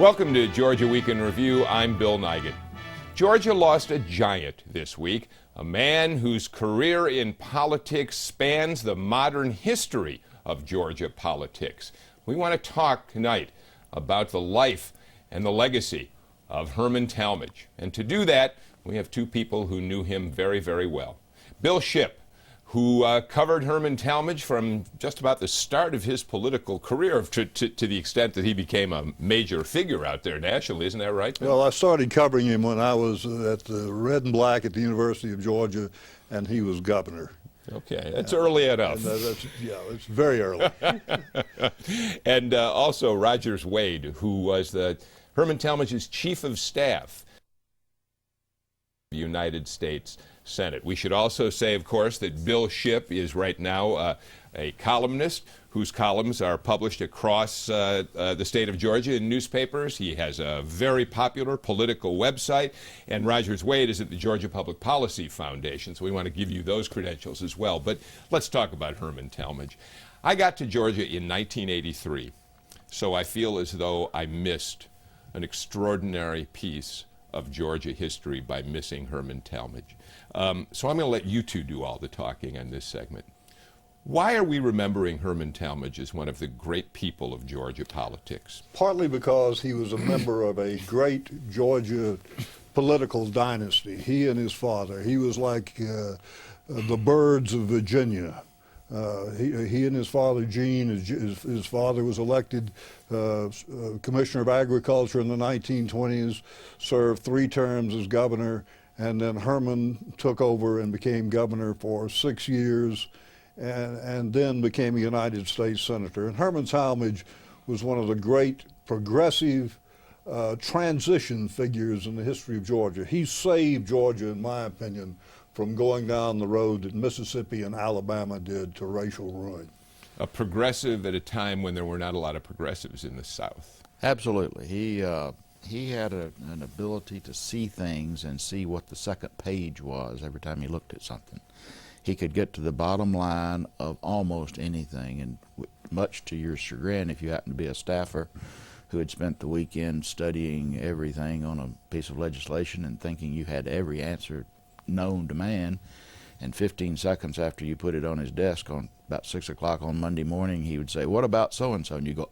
Welcome to Georgia Week in Review. I'm Bill Nigut. Georgia lost a giant this week, a man whose career in politics spans the modern history of Georgia politics. We want to talk tonight about the life and the legacy of Herman Talmadge. And to do that, we have two people who knew him very, very well. Bill Shipp, who covered Herman Talmadge from just about the start of his political career to the extent that he became a major figure out there nationally. Isn't that right, Bill? Well, I started covering him when I was at the Red and Black at the University of Georgia, and he was governor. Okay, that's early enough. Yeah, it's very early. And also Rogers Wade, who was Herman Talmadge's chief of staff in the United States Senate. We should also say, of course, that Bill Shipp is right now a columnist whose columns are published across the state of Georgia in newspapers. He has a very popular political website, and Rogers Wade is at the Georgia Public Policy Foundation, so we want to give you those credentials as well. But let's talk about Herman Talmadge. I got to Georgia in 1983, so I feel as though I missed an extraordinary piece of Georgia history by missing Herman Talmadge. So I'm going to let you two do all the talking on this segment. Why are we remembering Herman Talmadge as one of the great people of Georgia politics? Partly because he was a member of a great Georgia political dynasty, he and his father. He was like the Birds of Virginia. He and his father, Gene, his father was elected Commissioner of Agriculture in the 1920s, served 3 terms as governor, and then Herman took over and became governor for 6 years, and then became a United States Senator. And Herman Talmadge was one of the great progressive transition figures in the history of Georgia. He saved Georgia, in my opinion, from going down the road that Mississippi and Alabama did to racial ruin. A progressive at a time when there were not a lot of progressives in the South. Absolutely. He had an ability to see things and see what the second page was every time he looked at something. He could get to the bottom line of almost anything, and much to your chagrin, if you happen to be a staffer who had spent the weekend studying everything on a piece of legislation and thinking you had every answer known to man, and 15 seconds after you put it on his desk on about 6 o'clock on Monday morning, he would say, "What about so-and-so?" And you go,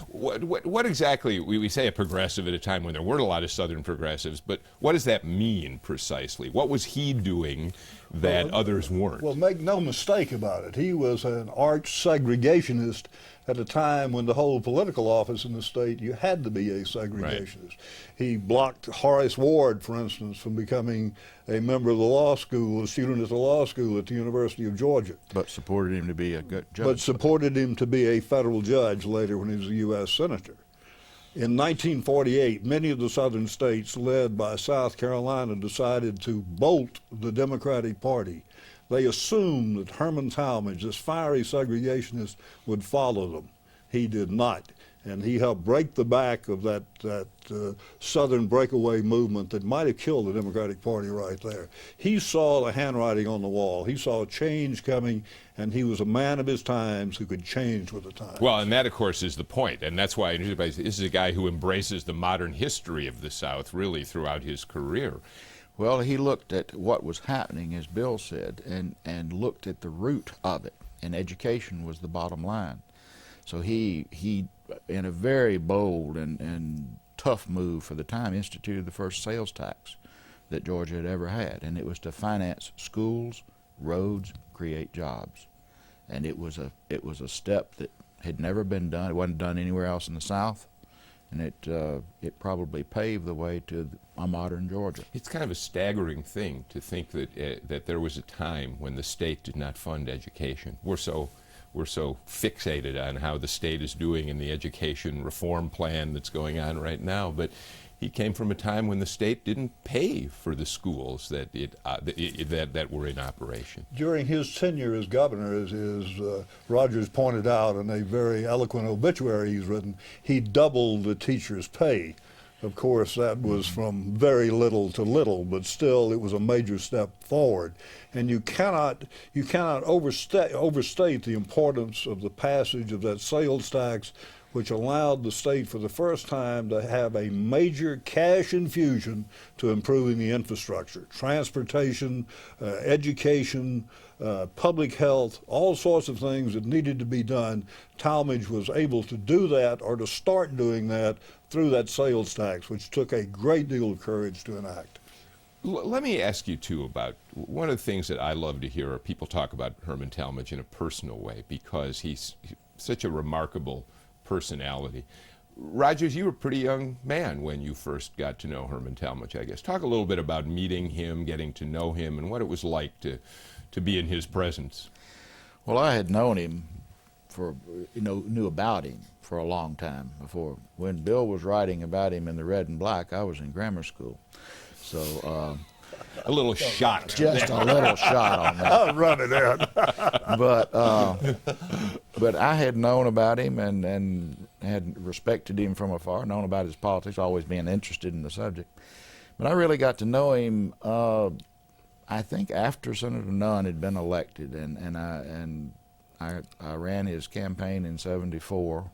What exactly, we say a progressive at a time when there weren't a lot of Southern progressives, but what does that mean precisely? What was he doing that others weren't? Well, make no mistake about it. He was an arch segregationist at a time when the whole political office in the state, you had to be a segregationist. Right. He blocked Horace Ward, for instance, from becoming a member of the law school, a student at the law school at the University of Georgia. But supported him to be a good judge. But supported him to be a federal judge later when he was a U.S. Senator. In 1948, many of the southern states, led by South Carolina, decided to bolt the Democratic Party. They assumed that Herman Talmadge, this fiery segregationist, would follow them. He did not, and he helped break the back of that Southern breakaway movement that might have killed the Democratic Party right there. He saw the handwriting on the wall. He saw change coming, and he was a man of his times who could change with the times. Well, and that, of course, is the point, and that's why this is a guy who embraces the modern history of the South really throughout his career. Well, he looked at what was happening, as Bill said, and looked at the root of it, and education was the bottom line. So he in a very bold and tough move for the time, instituted the first sales tax that Georgia had ever had, and it was to finance schools, roads, create jobs. And it was a step that had never been done. It wasn't done anywhere else in the South. And it probably paved the way to a modern Georgia. It's kind of a staggering thing to think that there was a time when the state did not fund education. We're so fixated on how the state is doing in the education reform plan that's going on right now, but he came from a time when the state didn't pay for the schools that were in operation. During his tenure as governor, as Rogers pointed out in a very eloquent obituary he's written, he doubled the teachers' pay. Of course, that was from very little to little, but still it was a major step forward. And you cannot overstate the importance of the passage of that sales tax, which allowed the state for the first time to have a major cash infusion to improving the infrastructure, transportation, education, public health, all sorts of things that needed to be done. Talmadge was able to do that, or to start doing that, through that sales tax, which took a great deal of courage to enact. Let me ask you, too, about one of the things that I love to hear are people talk about Herman Talmadge in a personal way, because he's such a remarkable personality. Rogers, you were a pretty young man when you first got to know Herman Talmadge, I guess. Talk a little bit about meeting him, getting to know him, and what it was like to be in his presence. Well, I had known him knew about him for a long time before. When Bill was writing about him in the Red and Black, I was in grammar school. So a little shot. Just a little shot on that. I'll run it out. But I had known about him and had respected him from afar, known about his politics, always being interested in the subject. But I really got to know him, I think, after Senator Nunn had been elected, and I ran his campaign in '74,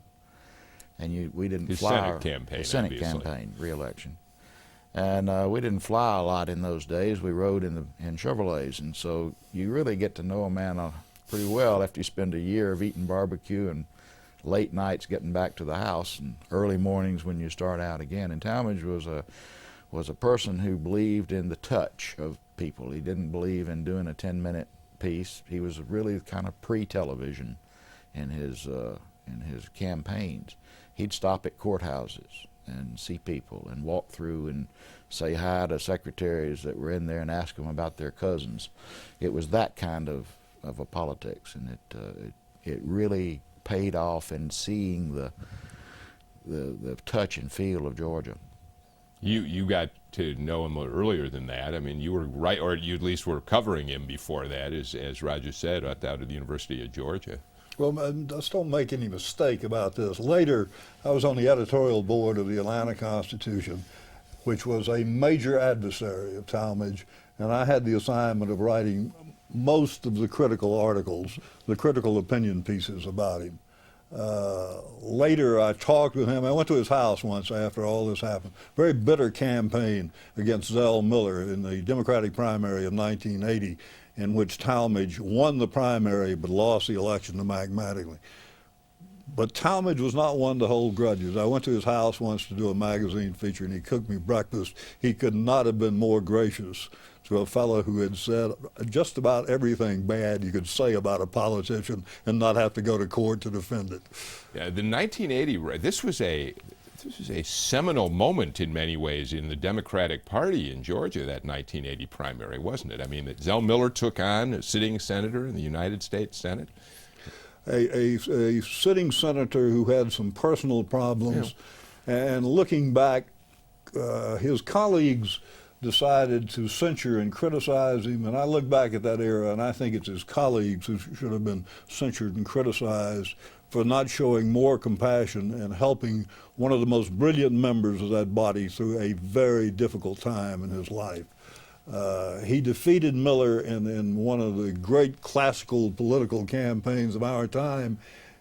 and we didn't fly Senate campaign, the Senate obviously. campaign re-election. And we didn't fly a lot in those days. We rode in Chevrolets, and so you really get to know a man pretty well after you spend a year of eating barbecue and late nights getting back to the house and early mornings when you start out again. And Talmadge was a person who believed in the touch of people. He didn't believe in doing a 10-minute piece. He was really kind of pre-television in his campaigns. He'd stop at courthouses and see people and walk through and say hi to secretaries that were in there and ask them about their cousins. It was that kind of a politics, and it really paid off in seeing the touch and feel of Georgia. You got to know him earlier than that. I mean, you were right, or you at least were covering him before that, as Roger said, out of the University of Georgia. Well, just don't make any mistake about this. Later, I was on the editorial board of the Atlanta Constitution, which was a major adversary of Talmadge, and I had the assignment of writing most of the critical articles, the critical opinion pieces about him. Later, I talked with him. I went to his house once after all this happened. Very bitter campaign against Zell Miller in the Democratic primary of 1980, in which Talmadge won the primary but lost the election to Mac Mattingly. But Talmadge was not one to hold grudges. I went to his house once to do a magazine feature, and he cooked me breakfast. He could not have been more gracious to a fellow who had said just about everything bad you could say about a politician and not have to go to court to defend it. Yeah, the 1980, this was a seminal moment in many ways in the Democratic Party in Georgia, that 1980 primary, wasn't it? I mean, that Zell Miller took on a sitting senator in the United States Senate. A sitting senator who had some personal problems, and looking back, his colleagues decided to censure and criticize him, and I look back at that era and I think it's his colleagues who should have been censured and criticized for not showing more compassion and helping one of the most brilliant members of that body through a very difficult time in his life. He defeated Miller in one of the great classical political campaigns of our time,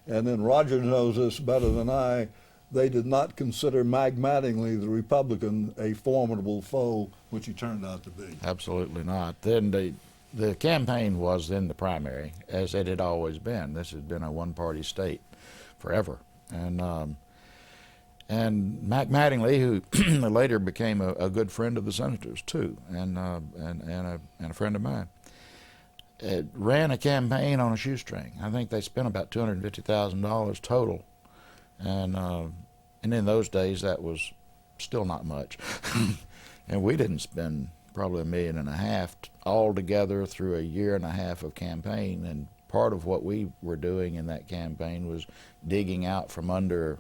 and then Roger knows this better than I. They did not consider Mac Mattingly, the Republican, a formidable foe, which he turned out to be. Absolutely not. Then the campaign was in the primary, as it had always been. This had been a one-party state forever. And Mac Mattingly, who later became a good friend of the senators too, and a friend of mine, ran a campaign on a shoestring. I think they spent about $250,000 total, and in those days that was still not much. And we didn't spend probably $1.5 million all together through a year and a half of campaign. And part of what we were doing in that campaign was digging out from under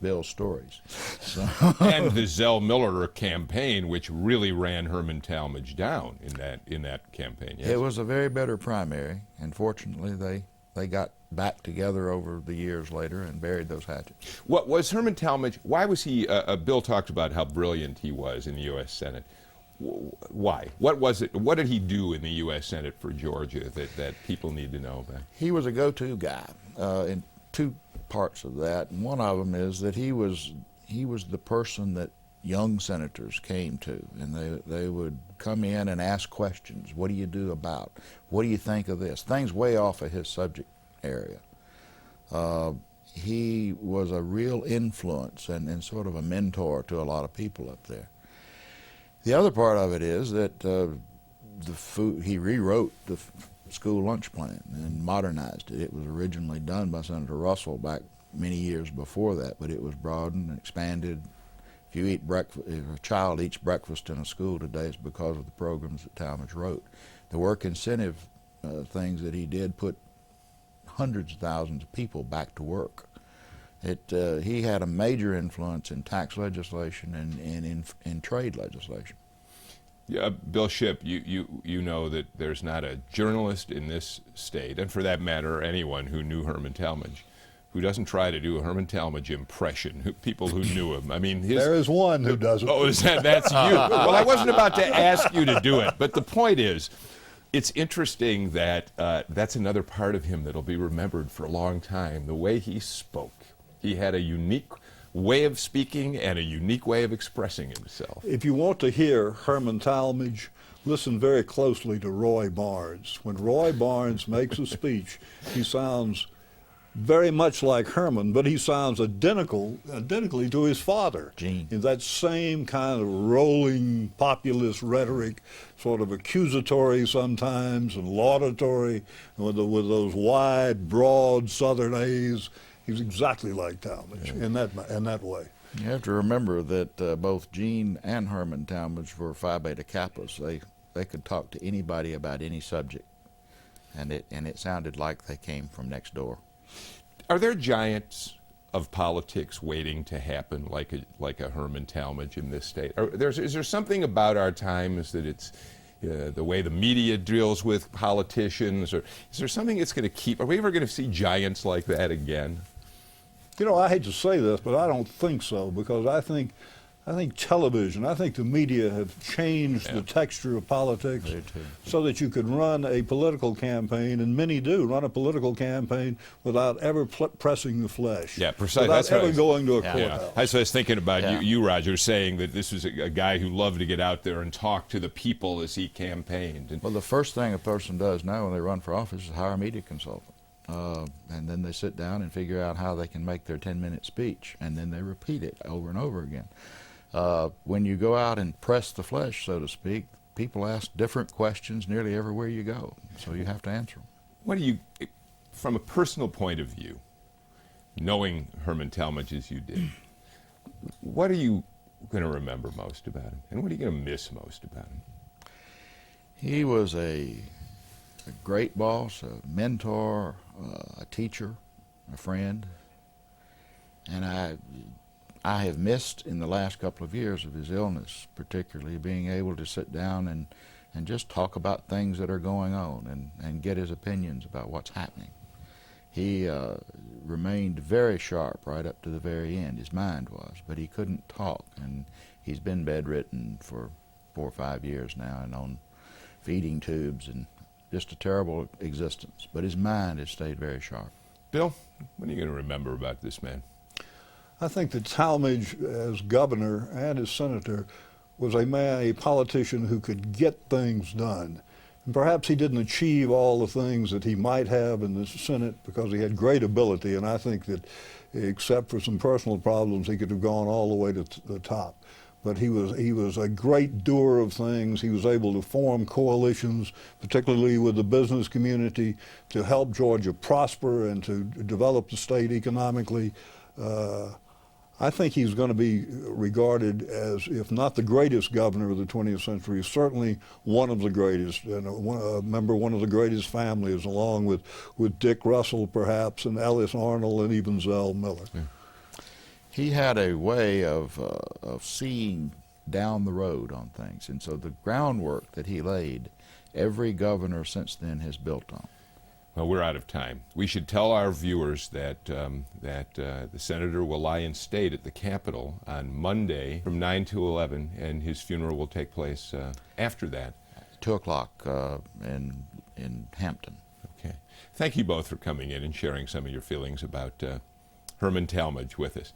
Bill's stories. So And the Zell Miller campaign, which really ran Herman Talmadge down in that campaign. Yes? It was a very bitter primary, and fortunately they got back together over the years later and buried those hatchets. What was Herman Talmadge? Why was he? Bill talked about how brilliant he was in the U.S. Senate. Why? What was it? What did he do in the U.S. Senate for Georgia that people need to know about? He was a go-to guy in parts of that, and one of them is that he was the person that young senators came to, and they would come in and ask questions. What do you do about? What do you think of this? Things way off of his subject area. He was a real influence and sort of a mentor to a lot of people up there. The other part of it is that he rewrote the school lunch plan and modernized it. It was originally done by Senator Russell back many years before that, but it was broadened and expanded. If a child eats breakfast in a school today, it's because of the programs that Talmadge wrote. The work incentive things that he did put hundreds of thousands of people back to work. He had a major influence in tax legislation and in trade legislation. Yeah, Bill Shipp, you know that there's not a journalist in this state, and for that matter, anyone who knew Herman Talmadge, who doesn't try to do a Herman Talmadge impression, people who knew him. I mean, there is one who doesn't. Oh, that's you. Well, I wasn't about to ask you to do it, but the point is, it's interesting that that's another part of him that'll be remembered for a long time, the way he spoke. He had a unique way of speaking and a unique way of expressing himself. If you want to hear Herman Talmadge, listen very closely to Roy Barnes. When Roy Barnes makes a speech, he sounds very much like Herman, but he sounds identically to his father. Gene. In that same kind of rolling populist rhetoric, sort of accusatory sometimes and laudatory, with those wide, broad Southern A's. He's exactly like Talmadge in that way. You have to remember that both Gene and Herman Talmadge were Phi Beta Kappas. They could talk to anybody about any subject, and it sounded like they came from next door. Are there giants of politics waiting to happen, like a Herman Talmadge in this state? Is there something about our times that it's the way the media deals with politicians, or is there something that's going to keep? Are we ever going to see giants like that again? You know, I hate to say this, but I don't think so, because I think television, I think the media have changed the texture of politics so that you can run a political campaign, and many do run a political campaign without ever pressing the flesh. Yeah, precisely. Without ever going to a courthouse. Yeah. I was thinking about you, Roger, saying that this was a guy who loved to get out there and talk to the people as he campaigned. Well, the first thing a person does now when they run for office is hire a media consultant. And then they sit down and figure out how they can make their 10-minute speech, and then they repeat it over and over again. When you go out and press the flesh, so to speak, people ask different questions nearly everywhere you go, so you have to answer them. What do you, from a personal point of view, knowing Herman Talmadge as you did, what are you going to remember most about him, and what are you going to miss most about him? He was a great boss, a mentor, a teacher, a friend, and I have missed in the last couple of years of his illness, particularly being able to sit down and just talk about things that are going on and get his opinions about what's happening. He remained very sharp right up to the very end, his mind was, but he couldn't talk, and he's been bedridden for 4 or 5 years now and on feeding tubes, and just a terrible existence, but his mind has stayed very sharp. Bill, what are you going to remember about this man? I think that Talmadge, as governor and as senator, was a man, a politician who could get things done. And perhaps he didn't achieve all the things that he might have in the Senate because he had great ability, and I think that except for some personal problems, he could have gone all the way to the top. But he was a great doer of things. He was able to form coalitions, particularly with the business community, to help Georgia prosper and to develop the state economically. I think he's going to be regarded as, if not the greatest governor of the 20th century, certainly one of the greatest, and a member of one of the greatest families, along with Dick Russell, perhaps, and Ellis Arnold, and even Zell Miller. Yeah. He had a way of seeing down the road on things, and so the groundwork that he laid, every governor since then has built on. Well, we're out of time. We should tell our viewers that the senator will lie in state at the Capitol on Monday from 9 to 11, and his funeral will take place after that. 2 o'clock in Hampton. Okay. Thank you both for coming in and sharing some of your feelings about Herman Talmadge with us.